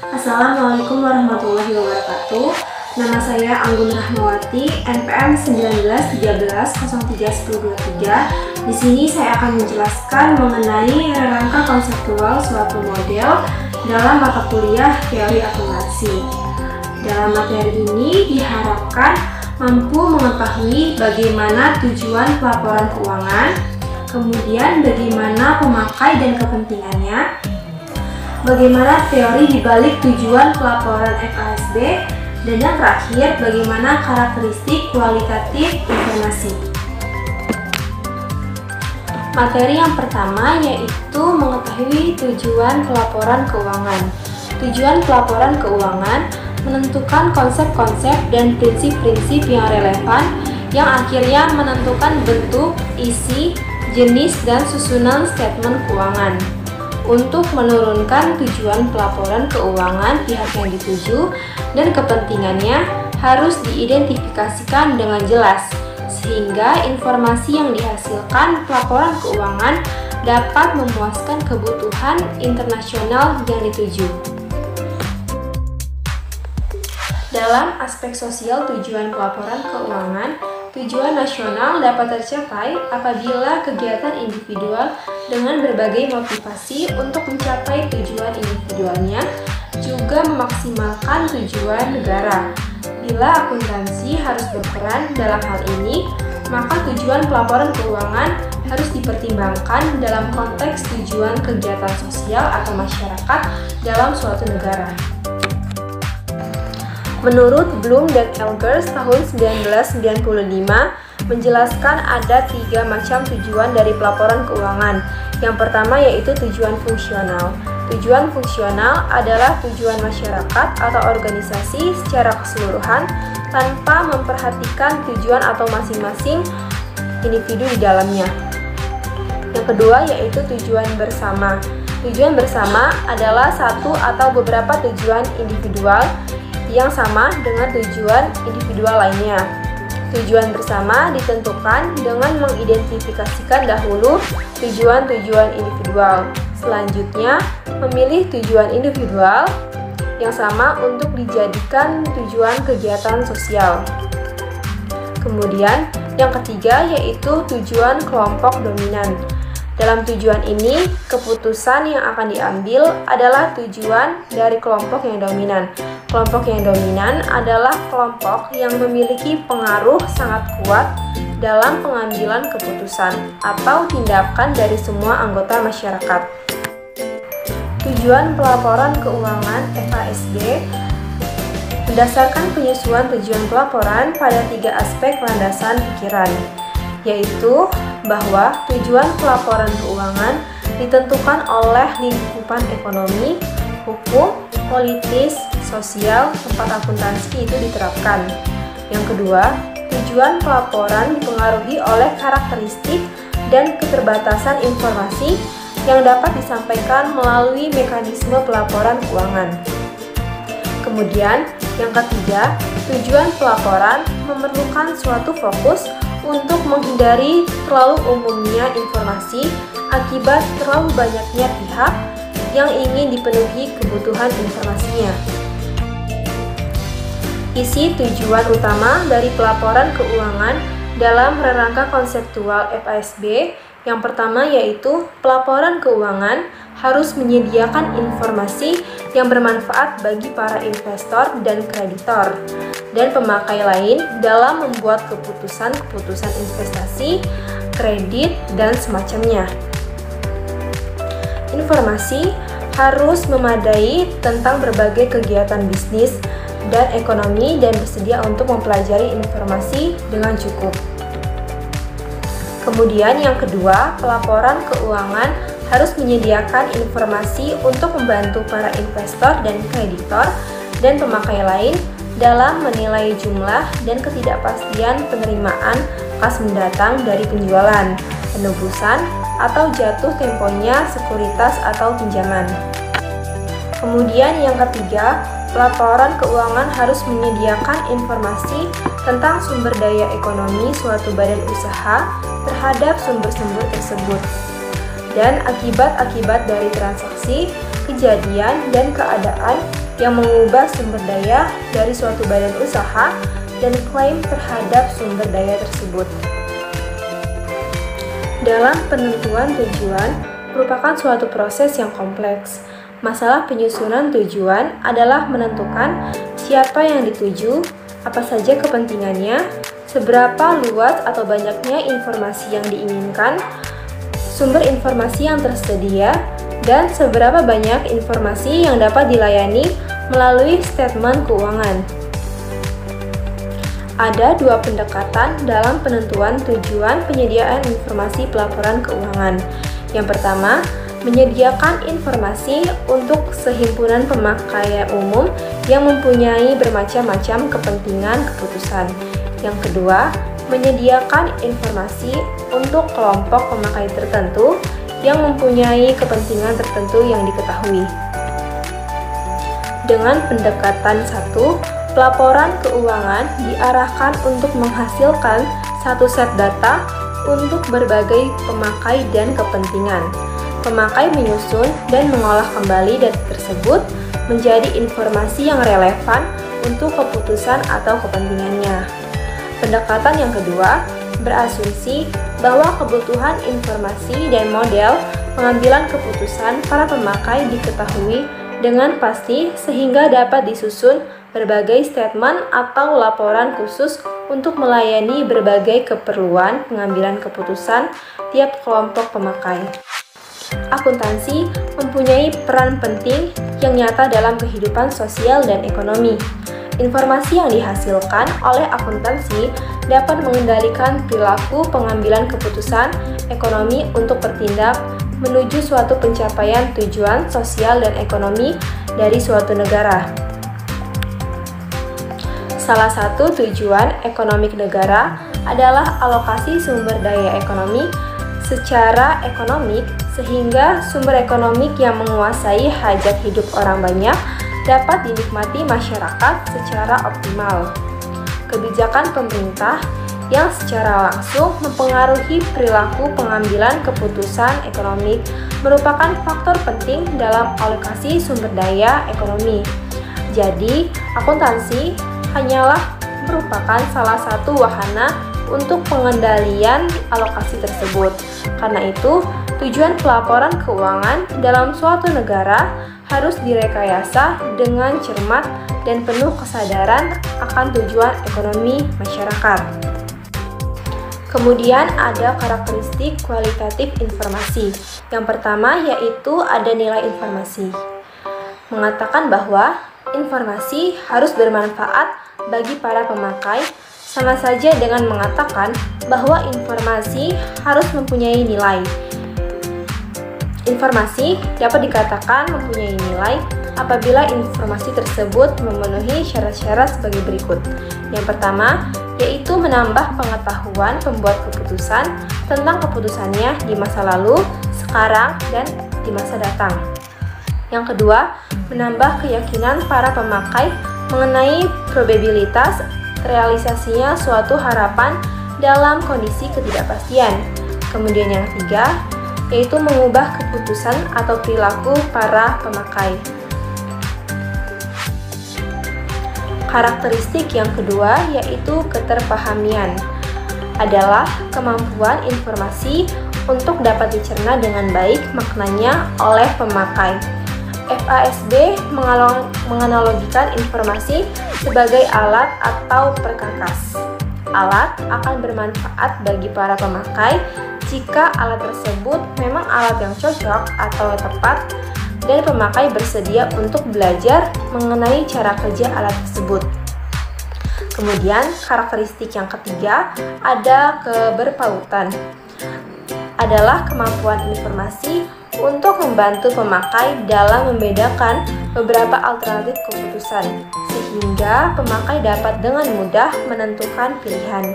Assalamualaikum warahmatullahi wabarakatuh. Nama saya Anggun Rahmawati, NPM 1913031023. Di sini saya akan menjelaskan mengenai rangka konseptual suatu model dalam mata kuliah teori akuntansi. Dalam materi ini diharapkan mampu mengetahui bagaimana tujuan pelaporan keuangan, kemudian bagaimana pemakai dan kepentingannya, bagaimana teori dibalik tujuan pelaporan FASB, dan yang terakhir bagaimana karakteristik kualitatif informasi. Materi yang pertama yaitu mengetahui tujuan pelaporan keuangan. Tujuan pelaporan keuangan menentukan konsep-konsep dan prinsip-prinsip yang relevan yang akhirnya menentukan bentuk, isi, jenis, dan susunan statement keuangan. Untuk menurunkan tujuan pelaporan keuangan pihak yang dituju dan kepentingannya harus diidentifikasikan dengan jelas, sehingga informasi yang dihasilkan pelaporan keuangan dapat memuaskan kebutuhan internasional yang dituju. Dalam aspek sosial tujuan pelaporan keuangan, tujuan nasional dapat tercapai apabila kegiatan individual dengan berbagai motivasi untuk mencapai tujuan individualnya juga memaksimalkan tujuan negara. Bila akuntansi harus berperan dalam hal ini, maka tujuan pelaporan keuangan harus dipertimbangkan dalam konteks tujuan kegiatan sosial atau masyarakat dalam suatu negara. Menurut Bloom dan Elgers tahun 1995 menjelaskan ada 3 macam tujuan dari pelaporan keuangan. Yang pertama yaitu tujuan fungsional. Tujuan fungsional adalah tujuan masyarakat atau organisasi secara keseluruhan tanpa memperhatikan tujuan atau masing-masing individu di dalamnya. Yang kedua yaitu tujuan bersama. Tujuan bersama adalah satu atau beberapa tujuan individual yang sama dengan tujuan individual lainnya. Tujuan bersama ditentukan dengan mengidentifikasikan dahulu tujuan-tujuan individual. Selanjutnya, memilih tujuan individual yang sama untuk dijadikan tujuan kegiatan sosial. Kemudian, yang ketiga yaitu tujuan kelompok dominan. Dalam tujuan ini, keputusan yang akan diambil adalah tujuan dari kelompok yang dominan. Kelompok yang dominan adalah kelompok yang memiliki pengaruh sangat kuat dalam pengambilan keputusan atau tindakan dari semua anggota masyarakat. Tujuan pelaporan keuangan FASB berdasarkan penyusuan tujuan pelaporan pada 3 aspek landasan pikiran, yaitu bahwa tujuan pelaporan keuangan ditentukan oleh lingkupan ekonomi, hukum, politis, sosial, tempat akuntansi itu diterapkan. Yang kedua, tujuan pelaporan dipengaruhi oleh karakteristik dan keterbatasan informasi yang dapat disampaikan melalui mekanisme pelaporan keuangan. Kemudian, yang ketiga, tujuan pelaporan memerlukan suatu fokus untuk menghindari terlalu umumnya informasi akibat terlalu banyaknya pihak yang ingin dipenuhi kebutuhan informasinya. Isi tujuan utama dari pelaporan keuangan dalam rangka konseptual FASB yang pertama yaitu pelaporan keuangan harus menyediakan informasi yang bermanfaat bagi para investor dan kreditor dan pemakai lain dalam membuat keputusan-keputusan investasi, kredit, dan semacamnya. Informasi harus memadai tentang berbagai kegiatan bisnis dan ekonomi dan bersedia untuk mempelajari informasi dengan cukup. Kemudian yang kedua, pelaporan keuangan harus menyediakan informasi untuk membantu para investor dan kreditor dan pemakai lain dalam menilai jumlah dan ketidakpastian penerimaan kas mendatang dari penjualan, penebusan, atau jatuh temponya sekuritas atau pinjaman. Kemudian yang ketiga, pelaporan keuangan harus menyediakan informasi tentang sumber daya ekonomi suatu badan usaha terhadap sumber-sumber tersebut dan akibat-akibat dari transaksi, kejadian, dan keadaan yang mengubah sumber daya dari suatu badan usaha dan klaim terhadap sumber daya tersebut. Dalam penentuan tujuan merupakan suatu proses yang kompleks. Masalah penyusunan tujuan adalah menentukan siapa yang dituju, apa saja kepentingannya, seberapa luas atau banyaknya informasi yang diinginkan, sumber informasi yang tersedia, dan seberapa banyak informasi yang dapat dilayani melalui statement keuangan. Ada dua pendekatan dalam penentuan tujuan penyediaan informasi pelaporan keuangan. Yang pertama, menyediakan informasi untuk sehimpunan pemakai umum yang mempunyai bermacam-macam kepentingan keputusan. Yang kedua, menyediakan informasi untuk kelompok pemakai tertentu yang mempunyai kepentingan tertentu yang diketahui. Dengan pendekatan satu, pelaporan keuangan diarahkan untuk menghasilkan satu set data untuk berbagai pemakai dan kepentingan. Pemakai menyusun dan mengolah kembali data tersebut menjadi informasi yang relevan untuk keputusan atau kepentingannya. Pendekatan yang kedua berasumsi bahwa kebutuhan informasi dan model pengambilan keputusan para pemakai diketahui dengan pasti sehingga dapat disusun berbagai statement atau laporan khusus untuk melayani berbagai keperluan pengambilan keputusan tiap kelompok pemakai. Akuntansi mempunyai peran penting yang nyata dalam kehidupan sosial dan ekonomi. Informasi yang dihasilkan oleh akuntansi dapat mengendalikan perilaku pengambilan keputusan ekonomi untuk bertindak menuju suatu pencapaian tujuan sosial dan ekonomi dari suatu negara. Salah satu tujuan ekonomik negara adalah alokasi sumber daya ekonomi secara ekonomik sehingga sumber ekonomik yang menguasai hajat hidup orang banyak dapat dinikmati masyarakat secara optimal. Kebijakan pemerintah yang secara langsung mempengaruhi perilaku pengambilan keputusan ekonomi merupakan faktor penting dalam alokasi sumber daya ekonomi. Jadi, akuntansi hanyalah merupakan salah satu wahana untuk pengendalian alokasi tersebut. Karena itu, tujuan pelaporan keuangan dalam suatu negara harus direkayasa dengan cermat dan penuh kesadaran akan tujuan ekonomi masyarakat. Kemudian ada karakteristik kualitatif informasi. Yang pertama yaitu ada nilai informasi. Mengatakan bahwa informasi harus bermanfaat bagi para pemakai, sama saja dengan mengatakan bahwa informasi harus mempunyai nilai. Informasi dapat dikatakan mempunyai nilai apabila informasi tersebut memenuhi syarat-syarat sebagai berikut. Yang pertama, yaitu menambah pengetahuan pembuat keputusan tentang keputusannya di masa lalu, sekarang, dan di masa datang. Yang kedua, menambah keyakinan para pemakai mengenai probabilitas realisasinya suatu harapan dalam kondisi ketidakpastian. Kemudian yang ketiga, yaitu mengubah keputusan atau perilaku para pemakai. Karakteristik yang kedua yaitu keterpahamian adalah kemampuan informasi untuk dapat dicerna dengan baik maknanya oleh pemakai. FASB menganalogikan informasi sebagai alat atau perkakas. Alat akan bermanfaat bagi para pemakai jika alat tersebut memang alat yang cocok atau tepat dan pemakai bersedia untuk belajar mengenai cara kerja alat tersebut. Kemudian, karakteristik yang ketiga ada keberpautan. Adalah kemampuan informasi untuk membantu pemakai dalam membedakan beberapa alternatif keputusan, sehingga pemakai dapat dengan mudah menentukan pilihan.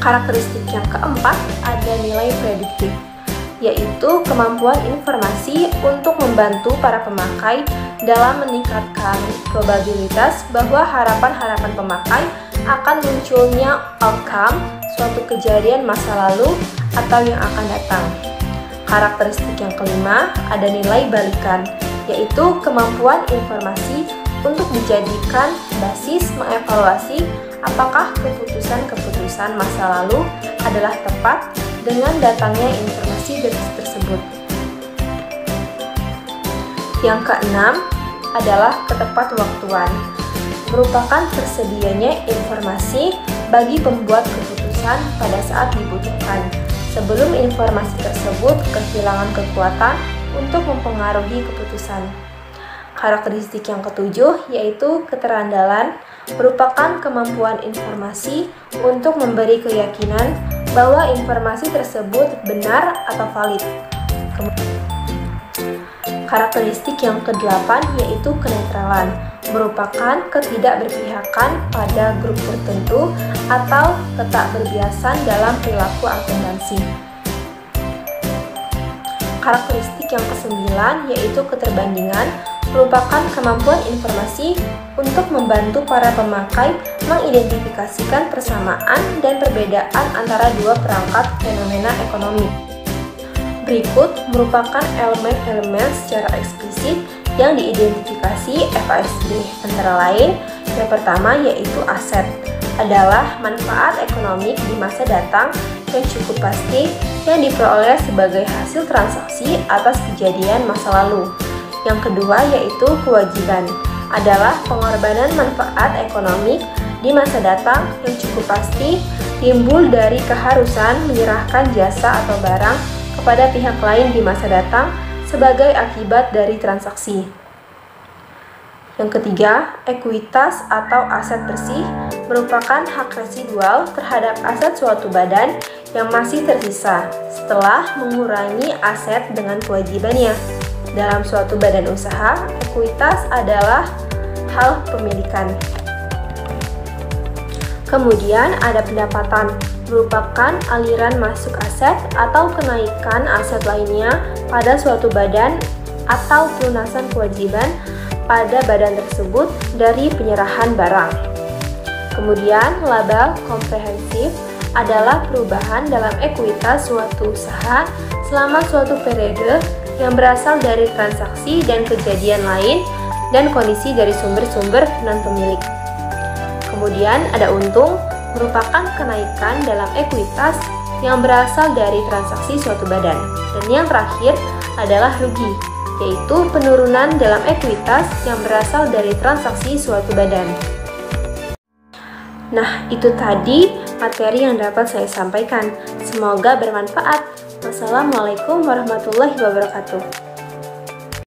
Karakteristik yang keempat ada nilai prediktif, yaitu kemampuan informasi untuk membantu para pemakai dalam meningkatkan probabilitas bahwa harapan-harapan pemakai akan munculnya outcome suatu kejadian masa lalu atau yang akan datang. Karakteristik yang kelima ada nilai balikan, yaitu kemampuan informasi untuk dijadikan basis mengevaluasi apakah keputusan-keputusan masa lalu adalah tepat dengan datangnya informasi tersebut. Yang keenam adalah ketepatwaktuan, merupakan tersedianya informasi bagi pembuat keputusan pada saat dibutuhkan, sebelum informasi tersebut kehilangan kekuatan untuk mempengaruhi keputusan. Karakteristik yang ketujuh yaitu keterandalan, merupakan kemampuan informasi untuk memberi keyakinan bahwa informasi tersebut benar atau valid. Karakteristik yang kedelapan yaitu kenetralan, merupakan ketidakberpihakan pada grup tertentu atau ketakberbiasan dalam perilaku akuntansi. Karakteristik yang kesembilan yaitu keterbandingan, merupakan kemampuan informasi untuk membantu para pemakai mengidentifikasikan persamaan dan perbedaan antara dua perangkat fenomena ekonomi. Berikut merupakan elemen-elemen secara eksplisit yang diidentifikasi FASD, antara lain yang pertama yaitu aset, adalah manfaat ekonomi di masa datang yang cukup pasti yang diperoleh sebagai hasil transaksi atas kejadian masa lalu. Yang kedua yaitu kewajiban, adalah pengorbanan manfaat ekonomi di masa datang yang cukup pasti timbul dari keharusan menyerahkan jasa atau barang kepada pihak lain di masa datang sebagai akibat dari transaksi. Yang ketiga, ekuitas atau aset bersih merupakan hak residual terhadap aset suatu badan yang masih tersisa setelah mengurangi aset dengan kewajibannya. Dalam suatu badan usaha, ekuitas adalah hal pemilikan. Kemudian ada pendapatan, merupakan aliran masuk aset atau kenaikan aset lainnya pada suatu badan atau pelunasan kewajiban pada badan tersebut dari penyerahan barang. Kemudian laba komprehensif adalah perubahan dalam ekuitas suatu usaha selama suatu periode yang berasal dari transaksi dan kejadian lain dan kondisi dari sumber-sumber non-pemilik. Kemudian ada untung, merupakan kenaikan dalam ekuitas yang berasal dari transaksi suatu badan. Dan yang terakhir adalah rugi, yaitu penurunan dalam ekuitas yang berasal dari transaksi suatu badan. Nah, itu tadi materi yang dapat saya sampaikan. Semoga bermanfaat. Wassalamualaikum warahmatullahi wabarakatuh.